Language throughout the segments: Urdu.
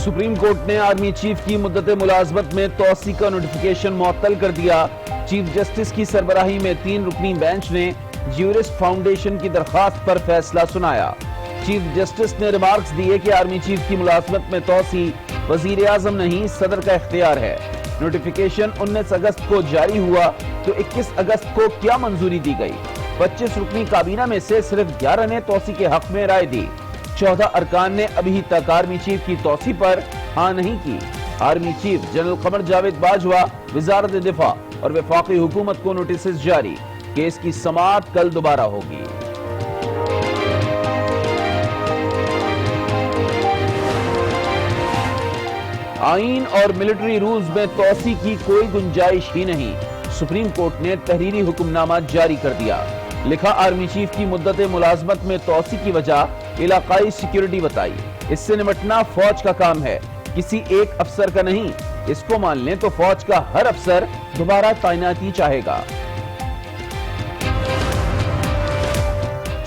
سپریم کورٹ نے آرمی چیف کی مدت ملازمت میں توسیع کا نوٹیفیکیشن معطل کر دیا۔ چیف جسٹس کی سربراہی میں 3 رکنی بینچ نے جیورسٹ فاؤنڈیشن کی درخواست پر فیصلہ سنایا۔ چیف جسٹس نے ریمارکس دیے کہ آرمی چیف کی ملازمت میں توسیع وزیر اعظم نہیں صدر کا اختیار ہے۔ نوٹیفیکیشن 19 اگست کو جاری ہوا تو 21 اگست کو کیا منظوری دی گئی؟ 25 رکنی کابینہ میں سے صرف 11 نے توسیع کے حق میں رائے دی۔ 14 ارکان نے ابھی تک آرمی چیف کی توسیع پر ہاں نہیں کی۔ Army chief general Qamar Javed Bajwa, وزارت دفاع اور وفاقی حکومت کو نوٹسز جاری۔ کیس کی سماعت کل دوبارہ ہوگی۔ آئین اور ملٹری رولز میں توسیع کی کوئی گنجائش ہی نہیں، سپریم کورٹ نے تحریری حکم نامہ جاری کر دیا۔ لکھا، آرمی چیف کی مدت ملازمت میں توسیع کی وجہ علاقائی سیکیورٹی بتائی۔ اس سے نمٹنا فوج کا کام ہے، کسی ایک افسر کا نہیں۔ اس کو مان لیں تو فوج کا ہر افسر دوبارہ تعیناتی چاہے گا۔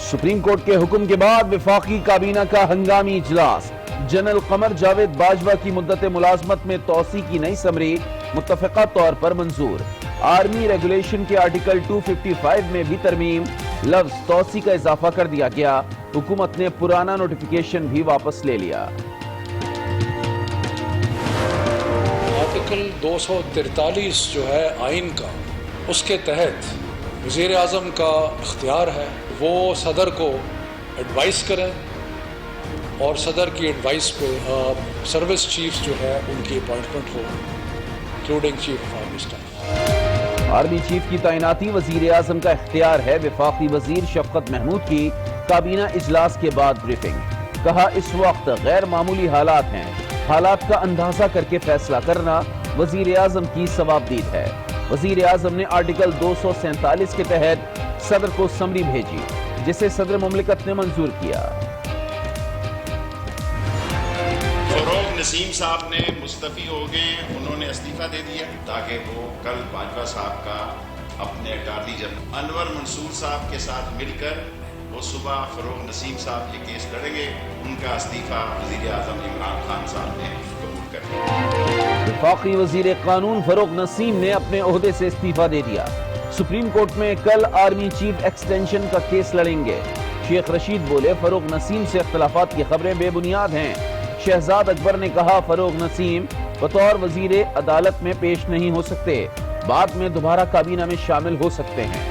سپریم کورٹ کے حکم کے بعد وفاقی کابینہ کا ہنگامی اجلاس۔ جنرل قمر جاوید باجوہ کی مدت ملازمت میں توسیع کی نئی سمری متفقہ طور پر منظور۔ آرمی ریگولیشن کے آرٹیکل 255 میں بھی ترمیم، لفظ توسیع کا اضافہ کر دیا گیا۔ حکومت نے پرانا نوٹیفیکیشن بھی واپس لے لیا۔ آرٹیکل 243 جو ہے آئین کا، اس کے تحت وزیر اعظم کا اختیار ہے وہ صدر کو ایڈوائز کریں اور صدر کی ایڈوائس پہ سروس چیف جو ہے ان کی appointment who, including chief of army staff. Army chief کی تعیناتی وزیر اعظم کا اختیار ہے۔ وفاقی وزیر شفقت محمود کی کابینہ اجلاس کے بعد بریفنگ۔ کہا، اس وقت غیر معمولی حالات ہیں، حالات کا اندازہ کر کے فیصلہ کرنا وزیر اعظم کی ثوابدید ہے۔ وزیر اعظم نے آرٹیکل 247 کے تحت صدر کو سمری بھیجی، جسے صدر مملکت نے منظور کیا۔ فروغ نسیم صاحب نے مستعفی ہو گئے، انہوں نے استعفیٰ دے دیا تاکہ وہ کل باجوہ صاحب کا اپنے اٹارنی جنرل انور منصور صاحب کے ساتھ مل کر وہ صبح فروغ نسیم صاحب یہ کیس لڑیں گے۔ ان کا استعفیٰ وزیر اعظم عمران خان صاحب نے قبول کر لیا۔ وفاقی وزیر قانون فروغ نسیم نے اپنے عہدے سے استعفیٰ دے دیا۔ سپریم کورٹ میں کل آرمی چیف ایکسٹینشن کا کیس لڑیں گے۔ شیخ رشید بولے، فروغ نسیم سے اختلافات کی خبریں بے بنیاد ہیں۔ شہزاد اکبر نے کہا، فروغ نسیم بطور وزیر عدالت میں پیش نہیں ہو سکتے، بعد میں دوبارہ کابینہ میں شامل ہو سکتے ہیں۔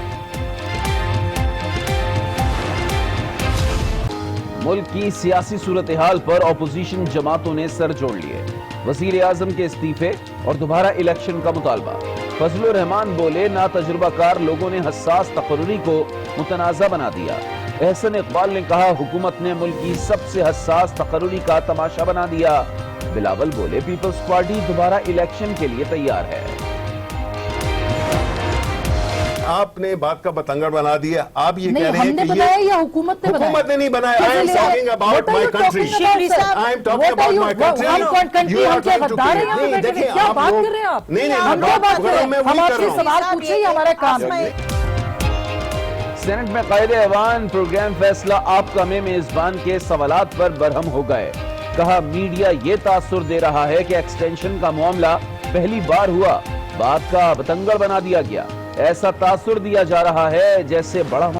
ملک کی سیاسی صورتحال پر اپوزیشن جماعتوں نے سر جوڑ لیے۔ وزیر اعظم کے استعفے اور دوبارہ الیکشن کا مطالبہ۔ فضل الرحمان بولے، ناتجربہ کار لوگوں نے حساس تقرری کو متنازع بنا دیا۔ احسن اقبال نے کہا، حکومت نے ملک کی سب سے حساس تقرری کا تماشا بنا دیا۔ بلاول بولے، پیپلز پارٹی دوبارہ الیکشن کے لیے تیار ہے۔ آپ نے بات کا بتنگڑ بنا دیا۔ آپ یہ کہہ رہے ہیں کہ یہ حکومت نے حکومت نے نہیں بنایا۔ I am talking about my country. I am talking about my country. You are trying to kill. نہیں دیکھیں آپ لوگ نہیں میں وہی کر رہا ہوں۔ ہمارا کام ہے۔ سینٹ میں قائد ایوان پروگرام فیصلہ آپ کا میں میزبان کے سوالات پر برہم ہو گئے۔ کہا، میڈیا یہ تاثر دے رہا ہے کہ ایکسٹینشن کا معاملہ پہلی بار ہوا، بات کا بتنگڑ بنا دیا گیا۔ ایسا تاثر دیا جا رہا ہے جیسے بڑا۔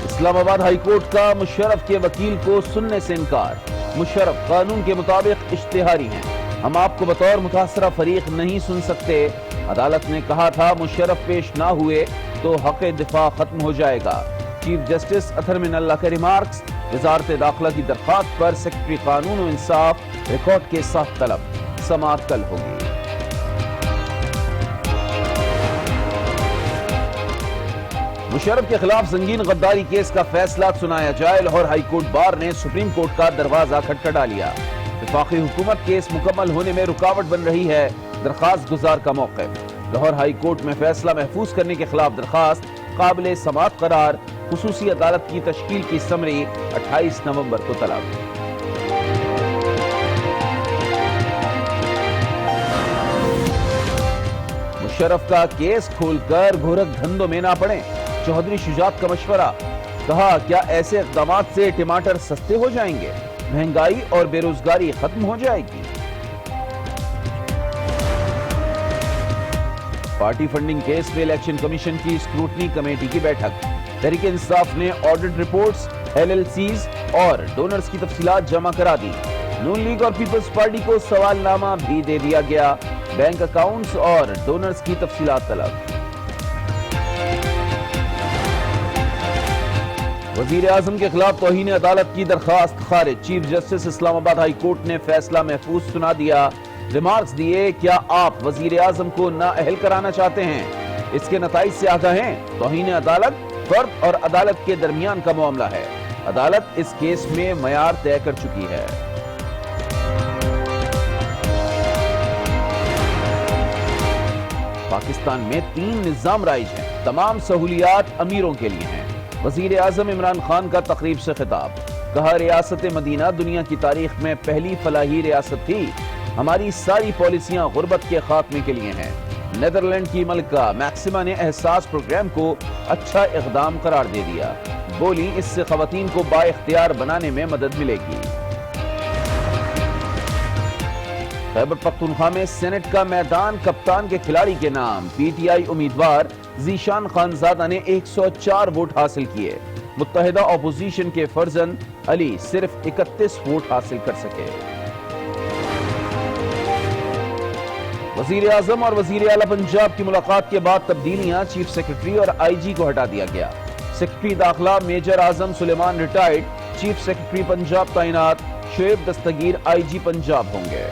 اسلام آباد ہائی کورٹ کا مشرف کے وکیل کو سننے سے انکار۔ مشرف قانون کے مطابق اشتہاری ہیں، ہم آپ کو بطور متاثرہ فریق نہیں سن سکتے۔ عدالت نے کہا تھا مشرف پیش نہ ہوئے تو حق دفاع ختم ہو جائے گا۔ چیف جسٹس اطہر من اللہ کے ریمارکس۔ وزارت داخلہ کی درخواست پر سیکرٹری قانون و انصاف ریکارڈ کے ساتھ طلب۔ سماعت کل ہوگی۔ مشرف کے خلاف سنگین غداری کیس کا فیصلہ سنایا جائے۔ لاہور ہائی کورٹ بار نے سپریم کورٹ کا دروازہ کھٹکھٹا لیا۔ وفاقی حکومت کیس مکمل ہونے میں رکاوٹ بن رہی ہے، درخواست گزار کا موقف۔ لاہور ہائی کورٹ میں فیصلہ محفوظ کرنے کے خلاف درخواست قابل سماعت قرار۔ خصوصی عدالت کی تشکیل کی سمری 28 نومبر کو طلب۔ مشرف کا کیس کھول کر گھورک دھندوں میں نہ پڑیں، چودھری شجاعت کا مشورہ۔ کہا، کیا ایسے اقدامات سے ٹماٹر سستے ہو جائیں گے؟ مہنگائی اور بے روزگاری ختم ہو جائے گی؟ پارٹی فنڈنگ کیس میں الیکشن کمیشن کی اسکروٹنی کمیٹی کی بیٹھک۔ تحریک انصاف نے آڈٹ رپورٹس، LLCs اور ڈونرز کی تفصیلات جمع کرا دی۔ نون لیگ اور پیپلز پارٹی کو سوال نامہ بھی دے دیا گیا، بینک اکاؤنٹس اور ڈونرز کی تفصیلات طلب۔ وزیر اعظم کے خلاف توہین عدالت کی درخواست خارج، چیف جسٹس اسلام آباد ہائی کورٹ نے فیصلہ محفوظ سنا دیا۔ ریمارکس دیے، کیا آپ وزیر اعظم کو نااہل کرانا چاہتے ہیں؟ اس کے نتائج سے آگاہ ہیں۔ توہین عدالت فرد اور عدالت کے درمیان کا معاملہ ہے، عدالت اس کیس میں معیار طے کر چکی ہے۔ پاکستان میں 3 نظام رائج ہیں، تمام سہولیات امیروں کے لیے ہیں۔ وزیر اعظم عمران خان کا تقریب سے خطاب، کہا ریاست مدینہ دنیا کی تاریخ میں پہلی فلاحی ریاست تھی، ہماری ساری پالیسیاں غربت کے خاتمے کے لیے ہیں۔ نیدرلینڈ کی ملکہ میکسیما نے احساس پروگرام کو اچھا اقدام قرار دے دیا، بولی اس سے خواتین کو با اختیار بنانے میں مدد ملے گی۔ خیبر پختونخوا میں سینٹ کا میدان کپتان کے کھلاڑی کے نام، PTI امیدوار ذیشان خانزادہ نے 104 ووٹ حاصل کیے، متحدہ اپوزیشن کے فرزند علی صرف 31 ووٹ حاصل کر سکے۔ وزیر اعظم اور وزیر اعلیٰ پنجاب کی ملاقات کے بعد تبدیلیاں، چیف سیکرٹری اور IG کو ہٹا دیا گیا۔ سیکرٹری داخلہ میجر اعظم سلیمان ریٹائرڈ، چیف سیکرٹری پنجاب تعینات شعیب دستگیر IG پنجاب ہوں گے۔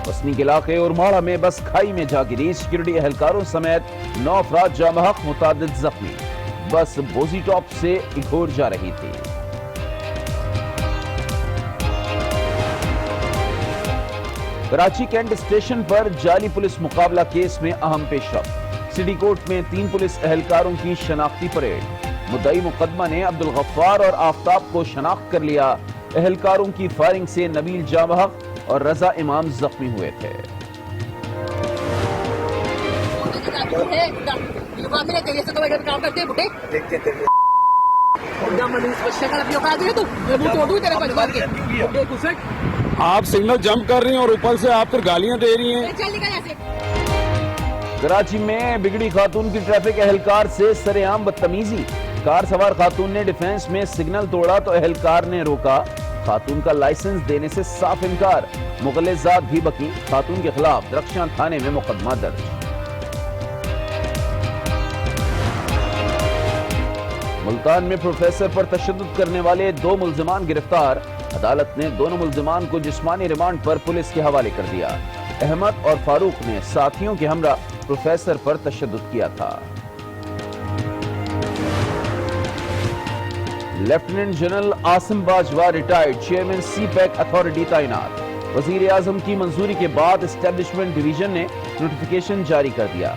وسنی کے علاقے اور ماڑہ میں بس کھائی میں جا گری، سیکورٹی اہلکاروں سمیت 9 افراد جاں بحق، متعدد زخمی، بس بوزی ٹاپ سے اگھور جا رہی تھی۔ کراچی کینٹ اسٹیشن پر جعلی پولیس مقابلہ کیس میں اہم پیش رفت، سٹی کورٹ میں 3 پولیس اہلکاروں کی شناختی پریڈ، مدعی مقدمہ نے عبدالغفار اور آفتاب کو شناخت کر لیا، اہلکاروں کی فائرنگ سے نبیل جاں بحق اور رضا امام زخمی ہوئے تھے۔ آپ سگنل جمپ کر رہی ہیں اور اوپر سے آپ پھر گالیاں دے رہی ہیں۔ کراچی میں بگڑی خاتون کی ٹریفک اہلکار سے سر عام بدتمیزی، کار سوار خاتون نے ڈیفنس میں سگنل توڑا تو اہلکار نے روکا، خاتون کا لائسنس دینے سے صاف انکار، مغلظات بھی بکی، خاتون کے خلاف درخشاں تھانے میں مقدمہ درج۔ ملتان میں پروفیسر پر تشدد کرنے والے 2 ملزمان گرفتار، عدالت نے دونوں ملزمان کو جسمانی ریمانڈ پر پولیس کے حوالے کر دیا۔ احمد اور فاروق نے ساتھیوں کے ہمراہ پروفیسر پر تشدد کیا تھا۔ Lieutenant general Asim Bajwa retired, chairman CPEC authority تعینات، وزیر اعظم کی منظوری کے بعد اسٹیبلشمنٹ ڈویژن نے نوٹیفیکیشن جاری کر دیا۔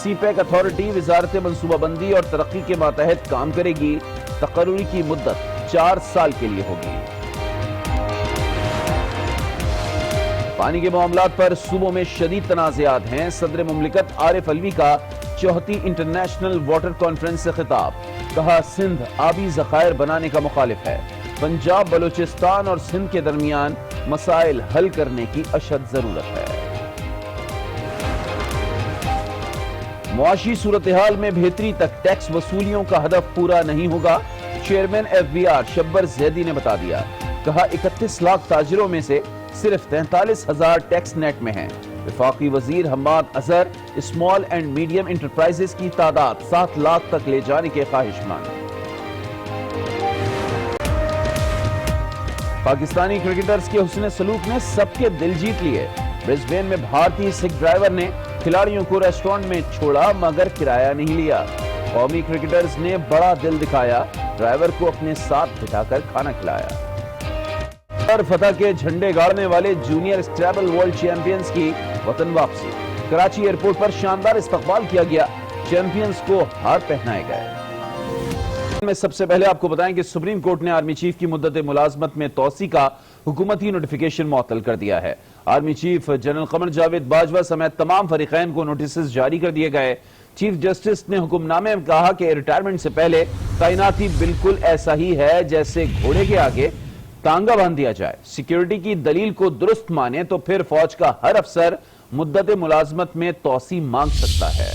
سی پیک اتھارٹی وزارت منصوبہ بندی اور ترقی کے ماتحت کام کرے گی، تقرری کی مدت 4 سال کے لیے ہوگی۔ پانی کے معاملات پر صوبوں میں شدید تنازعات ہیں، صدر مملکت عارف علوی کا 34 انٹرنیشنل واٹر کانفرنس سے خطاب، کہا سندھ آبی ذخائر بنانے کا مخالف ہے، پنجاب بلوچستان اور سندھ کے درمیان مسائل حل کرنے کی اشد ضرورت ہے۔ معاشی صورتحال میں بہتری تک ٹیکس وصولیوں کا ہدف پورا نہیں ہوگا، چیئرمین FBR شبر زیدی نے بتا دیا، کہا 31 لاکھ تاجروں میں سے صرف 43,000 ٹیکس نیٹ میں ہیں۔ وفاقی وزیر Hammad Azhar small and medium enterprises کی تعداد 7 لاکھ تک لے جانے کے خواہش مند۔ پاکستانی کرکٹرز کے حسن سلوک نے سب کے دل جیت لیے، برسبین میں بھارتی سکھ ڈرائیور نے کھلاڑیوں کو ریسٹورنٹ میں چھوڑا مگر کرایہ نہیں لیا، قومی کرکٹرز نے بڑا دل دکھایا، ڈرائیور کو اپنے ساتھ بٹھا کر کھانا کھلایا۔ اور فتح کے جھنڈے گاڑنے والے جونیئر اسکریبل ورلڈ چیمپئنز کی وطن واپسی، کراچی ایئرپورٹ پر شاندار استقبال کیا گیا، چیمپئنز کو ہار پہنائے گئے۔ میں سب سے پہلے آپ کو بتائیں کہ سپریم کورٹ نے آرمی چیف کی مدت ملازمت میں توسیع کا حکومتی نوٹیفیکیشن معطل کر دیا ہے۔ Army chief general Qamar Javed Bajwa سمیت تمام فریقین کو نوٹسز جاری کر دیے گئے۔ چیف جسٹس نے حکم نامے میں کہا کہ ریٹائرمنٹ سے پہلے تعیناتی بالکل ایسا ہی ہے جیسے گھوڑے کے آگے تانگا باندھ دیا جائے. سیکیورٹی کی دلیل کو درست مانے تو پھر فوج کا ہر افسر مدت ملازمت میں توسیع مانگ سکتا ہے.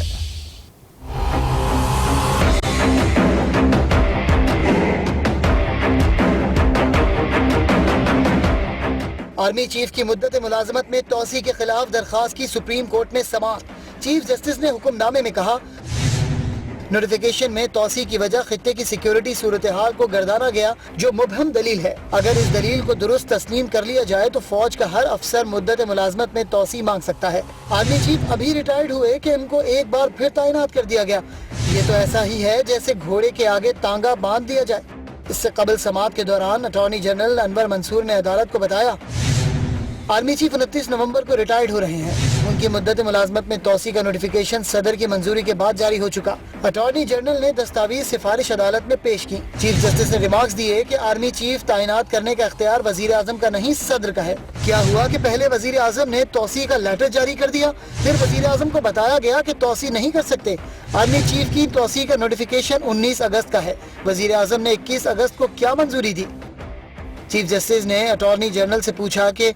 آرمی چیف کی مدت ملازمت میں توسیع کے خلاف درخواست کی سپریم کورٹ میں سماعت. چیف جسٹس نے حکم نامے میں کہا نوٹیفیکیشن میں توسیع کی وجہ خطے کی سیکیورٹی صورتحال کو گردانا گیا جو مبہم دلیل ہے. اگر اس دلیل کو درست تسلیم کر لیا جائے تو فوج کا ہر افسر مدت ملازمت میں توسیع مانگ سکتا ہے. آرمی چیف ابھی ریٹائرڈ ہوئے کہ ان کو ایک بار پھر تعینات کر دیا گیا. یہ تو ایسا ہی ہے جیسے گھوڑے کے آگے تانگا باندھ دیا جائے. اس سے قبل سماعت کے دوران اٹارنی جنرل انور منصور نے عدالت کو بتایا آرمی چیف 29 نومبر کو ریٹائرڈ ہو رہے ہیں. ان کی مدت ملازمت میں توسیع کا نوٹیفیکیشن صدر کی منظوری کے بعد جاری ہو چکا. اٹارنی جنرل نے دستاویز سفارش عدالت میں پیش کی. چیف جسٹس نے ریمارکس دیے کہ آرمی چیف تعینات کرنے کا اختیار وزیر اعظم کا نہیں صدر کا ہے. کیا ہوا کہ پہلے وزیر اعظم نے توسیع کا لیٹر جاری کر دیا, پھر وزیر اعظم کو بتایا گیا کہ توسیع نہیں کر سکتے. آرمی چیف کی توسیع کا نوٹیفیکیشن 19 اگست کا ہے. وزیر اعظم نے 21 اگست کو کیا منظوری دی؟ چیف جسٹس نے اٹارنی جنرل سے پوچھا کہ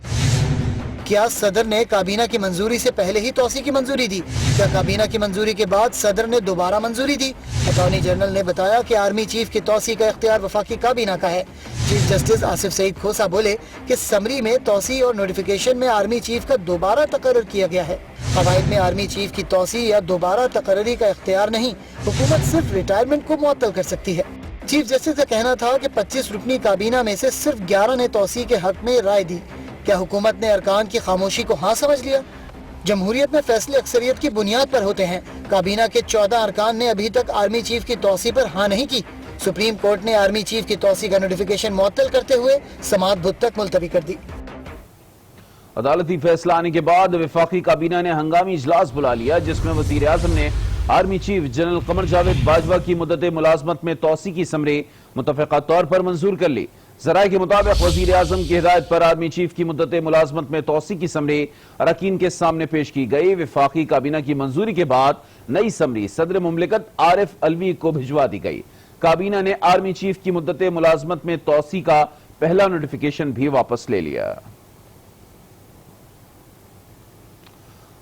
کیا صدر نے کابینہ کی منظوری سے پہلے ہی توسیع کی منظوری دی؟ کیا کابینہ کی منظوری کے بعد صدر نے دوبارہ منظوری دی؟ اٹارنی جنرل نے بتایا کہ آرمی چیف کی توسیع کا اختیار وفاقی کابینہ کا ہے. چیف جسٹس آصف سعید کھوسا بولے کہ سمری میں توسیع اور نوٹیفیکیشن میں آرمی چیف کا دوبارہ تقرر کیا گیا ہے. قواعد میں آرمی چیف کی توسیع یا دوبارہ تقرری کا اختیار نہیں, حکومت صرف ریٹائرمنٹ کو معطل کر سکتی ہے. چیف جسٹس کا کہنا تھا کہ 25 رکنی کابینہ میں سے صرف 11 نے توسیع کے حق میں رائے دی. کیا حکومت نے ارکان کی خاموشی کو ہاں سمجھ لیا؟ جمہوریت میں فیصلے اکثریت کی بنیاد پر ہوتے ہیں. کابینہ کے 14 ارکان نے ابھی تک آرمی چیف کی توسیع پر ہاں نہیں کی. سپریم کورٹ نے آرمی چیف کی توسیع کا نوٹیفیکیشن معطل کرتے ہوئے سماعت بدھ تک ملتوی کر دی. عدالتی فیصلہ آنے کے بعد وفاقی کابینہ نے ہنگامی اجلاس بلا لیا جس میں وزیر اعظم نے army chief general Qamar Javed Bajwa کی مدت ملازمت میں توسیع کی سمری متفقہ طور پر منظور کر لی. ذرائع کے مطابق وزیر اعظم کی ہدایت پر آرمی چیف کی مدت ملازمت میں توسیع کی سمری اراکین کے سامنے پیش کی گئی. وفاقی کابینہ کی منظوری کے بعد نئی سمری صدر مملکت عارف علوی کو بھجوا دی گئی. کابینہ نے آرمی چیف کی مدت ملازمت میں توسیع کا پہلا نوٹیفیکیشن بھی واپس لے لیا.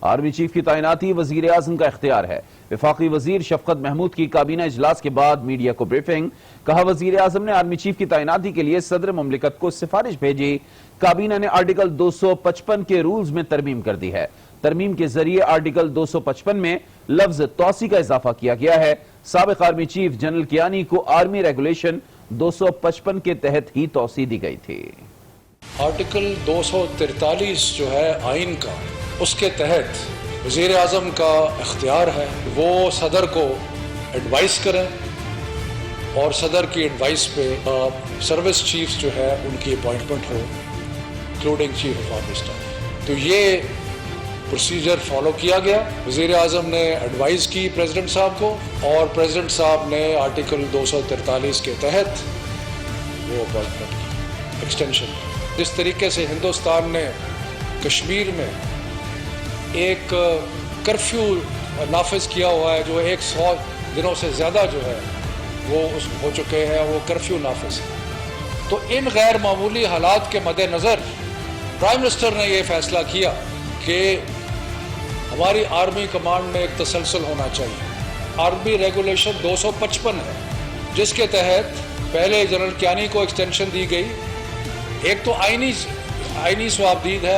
آرمی چیف کی تعیناتی وزیر اعظم کا اختیار ہے. وفاقی وزیر شفقت محمود کی کابینہ اجلاس کے بعد میڈیا کو بریفنگ. کہا وزیر اعظم نے آرمی چیف کی تعیناتی کے لیے صدر مملکت کو سفارش بھیجی. کابینہ نے آرٹیکل 255 کے رولز میں ترمیم کر دی ہے. ترمیم کے ذریعے آرٹیکل 255 میں لفظ توسیع کا اضافہ کیا گیا ہے. سابق آرمی چیف جنرل کیانی کو آرمی ریگولیشن 255 کے تحت ہی توسیع دی گئی تھی. آرٹیکل 243 جو ہے آئین کا, اس کے تحت وزیر اعظم کا اختیار ہے وہ صدر کو ایڈوائز کریں اور صدر کی ایڈوائز پہ سروس چیف جو ہے ان کی appointment who including chief of army staff. تو یہ پروسیجر فالو کیا گیا. وزیر اعظم نے ایڈوائز کی پریزیڈنٹ صاحب کو اور پریزیڈنٹ صاحب نے آرٹیکل 243 کے تحت وہ اپوائنٹمنٹ کی ایکسٹینشن. جس طریقے سے ہندوستان نے کشمیر میں ایک کرفیو نافذ کیا ہوا ہے جو 100 دنوں سے زیادہ جو ہے وہ ہو چکے ہیں, وہ کرفیو نافذ ہے. تو ان غیر معمولی حالات کے مد نظر پرائم منسٹر نے یہ فیصلہ کیا کہ ہماری آرمی کمانڈ میں ایک تسلسل ہونا چاہیے. آرمی ریگولیشن 255 ہے جس کے تحت پہلے جنرل کیانی کو ایکسٹینشن دی گئی. ایک تو آئینی ثوابدید ہے.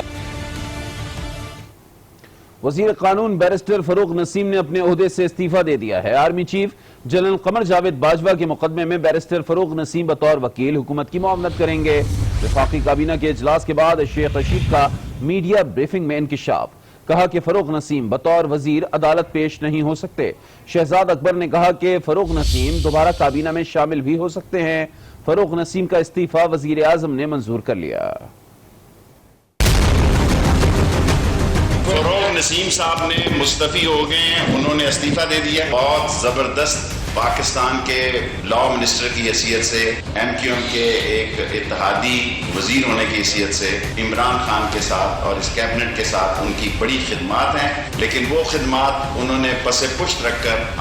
وزیر قانون بیرسٹر فروغ نسیم نے اپنے عہدے سے استعفیٰ دے دیا ہے. Army chief general Qamar Javed Bajwa کے مقدمے میں بیرسٹر فروغ نسیم بطور وکیل حکومت کی معاونت کریں گے. وفاقی کابینہ کے اجلاس کے بعد شیخ رشید کا میڈیا بریفنگ میں انکشاف. کہا کہ فروغ نسیم بطور وزیر عدالت پیش نہیں ہو سکتے. شہزاد اکبر نے کہا کہ فروغ نسیم دوبارہ کابینہ میں شامل بھی ہو سکتے ہیں. فروغ نسیم کا استعفیٰ وزیر اعظم نے منظور کر لیا. فروغ نسیم صاحب نے مستعفی ہو گئے ہیں, انہوں نے استعفیٰ دے دیا. بہت زبردست پاکستان کے لا منسٹر کی حیثیت سے, ایم کیو ایم کے ایک اتحادی وزیر ہونے کی حیثیت سے عمران خان کے ساتھ اور اس کیبنٹ کے ساتھ ان کی بڑی خدمات ہیں, لیکن وہ خدمات انہوں نے پس پشت رکھ کر